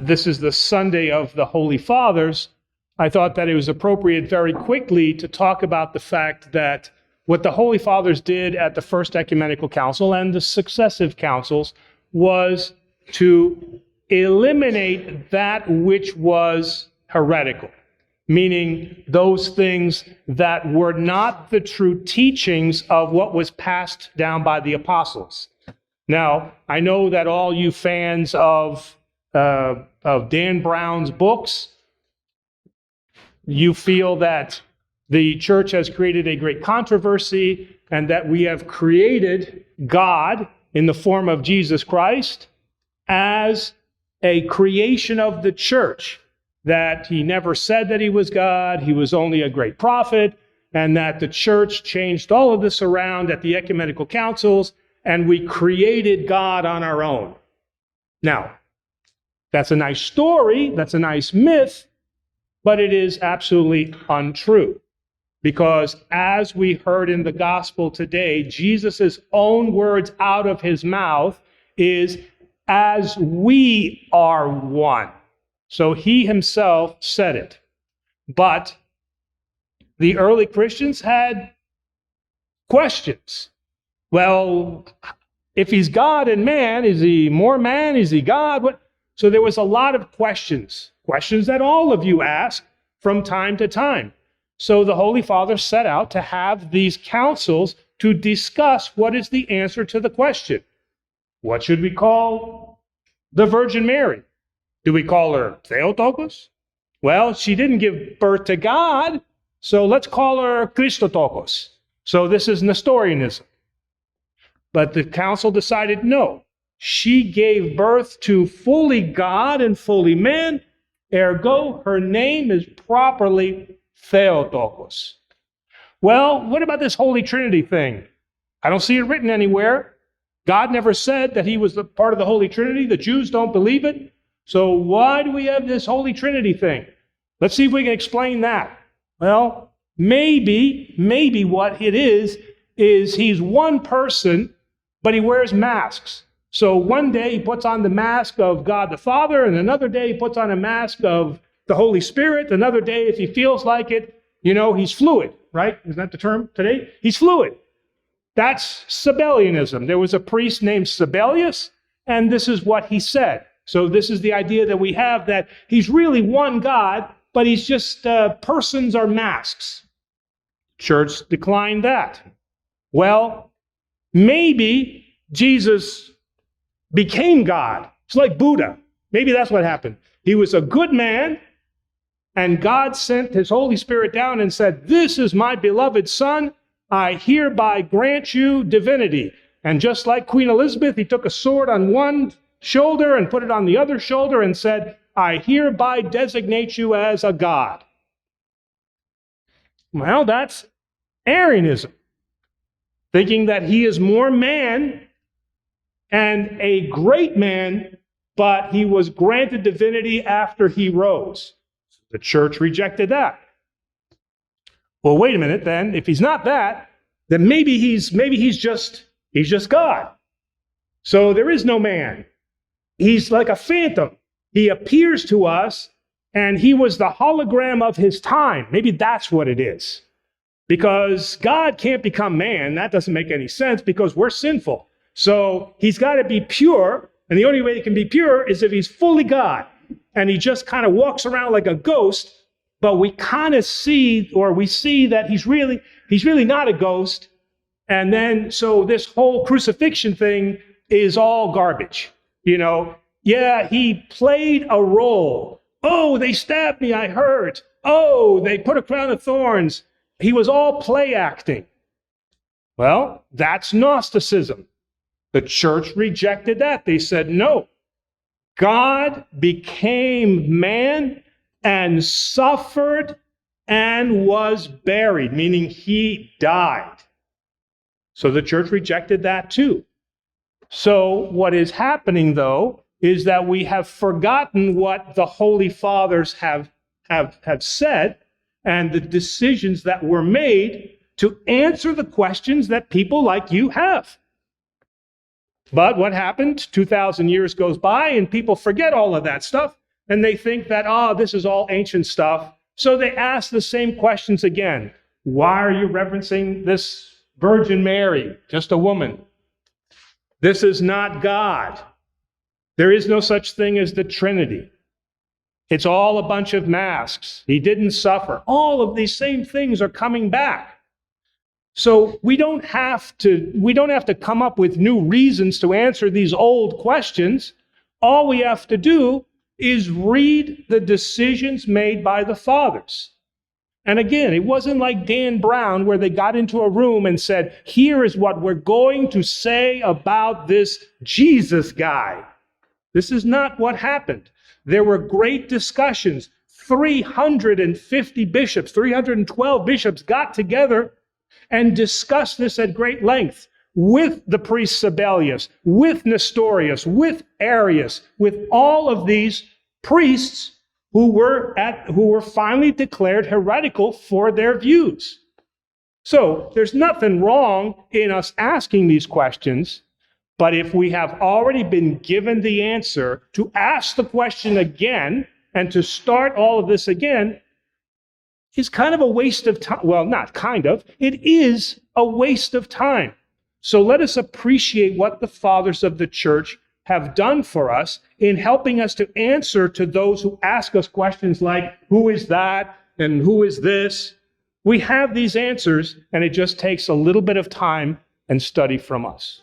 this is the Sunday of the Holy Fathers, I thought that it was appropriate very quickly to talk about the fact that what the Holy Fathers did at the First Ecumenical Council and the successive councils was to eliminate that which was heretical, meaning those things that were not the true teachings of what was passed down by the apostles. Now, I know that all you fans of Dan Brown's books, you feel that the church has created a great controversy and that we have created God in the form of Jesus Christ as a creation of the church, that he never said that he was God, he was only a great prophet, and that the church changed all of this around at the ecumenical councils, and we created God on our own. Now, that's a nice story, that's a nice myth, but it is absolutely untrue. Because as we heard in the gospel today, Jesus' own words out of his mouth is, as we are one. So he himself said it. But the early Christians had questions. Well, if he's God and man, is he more man? Is he God? What? So there was a lot of questions that all of you ask from time to time. So the Holy Father set out to have these councils to discuss what is the answer to the question. What should we call the Virgin Mary? Do we call her Theotokos? Well, she didn't give birth to God, so let's call her Christotokos. So this is Nestorianism. But the council decided no. She gave birth to fully God and fully man, ergo her name is properly Theotokos. Well, what about this Holy Trinity thing? I don't see it written anywhere. God never said that he was the part of the Holy Trinity. The Jews don't believe it. So why do we have this Holy Trinity thing? Let's see if we can explain that. Well, maybe what it is he's one person, but he wears masks. So one day he puts on the mask of God the Father, and another day he puts on a mask of the Holy Spirit. Another day, if he feels like it, he's fluid, right? Isn't that the term today? He's fluid. That's Sabellianism. There was a priest named Sabellius, and this is what he said. So this is the idea that we have, that he's really one God, but he's just persons are masks. Church declined that. Well, maybe Jesus became God. It's like Buddha. Maybe that's what happened. He was a good man, and God sent his Holy Spirit down and said, "This is my beloved Son. I hereby grant you divinity." And just like Queen Elizabeth, he took a sword on one shoulder and put it on the other shoulder and said, "I hereby designate you as a God." Well, that's Arianism, thinking that he is more man and a great man, but he was granted divinity after he rose. The church rejected that. Well, wait a minute then. If he's not that, then maybe he's just God. So there is no man. He's like a phantom. He appears to us, and he was the hologram of his time. Maybe that's what it is. Because God can't become man. That doesn't make any sense because we're sinful. So he's got to be pure, and the only way he can be pure is if he's fully God. And he just kind of walks around like a ghost, but we kind of see, or we see that he's really not a ghost. And then, so this whole crucifixion thing is all garbage. Yeah, he played a role. Oh, they stabbed me, I hurt. Oh, they put a crown of thorns. He was all play acting. Well, that's Gnosticism. The church rejected that. They said, no. God became man and suffered and was buried, meaning he died. So the church rejected that too. So what is happening, though, is that we have forgotten what the Holy Fathers have said and the decisions that were made to answer the questions that people like you have. But what happened? 2,000 years goes by and people forget all of that stuff. and they think that, oh, this is all ancient stuff. So they ask the same questions again. Why are you reverencing this Virgin Mary, just a woman? This is not God. There is no such thing as the Trinity. It's all a bunch of masks. He didn't suffer. All of these same things are coming back. So we don't have to come up with new reasons to answer these old questions. All we have to do is read the decisions made by the fathers. And again, it wasn't like Dan Brown where they got into a room and said, here is what we're going to say about this Jesus guy. This is not what happened. There were great discussions. 350 bishops, 312 bishops got together and discussed this at great length with the priest Sabellius, with Nestorius, with Arius, with all of these priests who were finally declared heretical for their views. So there's nothing wrong in us asking these questions, but if we have already been given the answer, to ask the question again and to start all of this again is kind of a waste of time. Well, not kind of. It is a waste of time. So let us appreciate what the fathers of the church have done for us in helping us to answer to those who ask us questions like, who is that and who is this? We have these answers, and it just takes a little bit of time and study from us.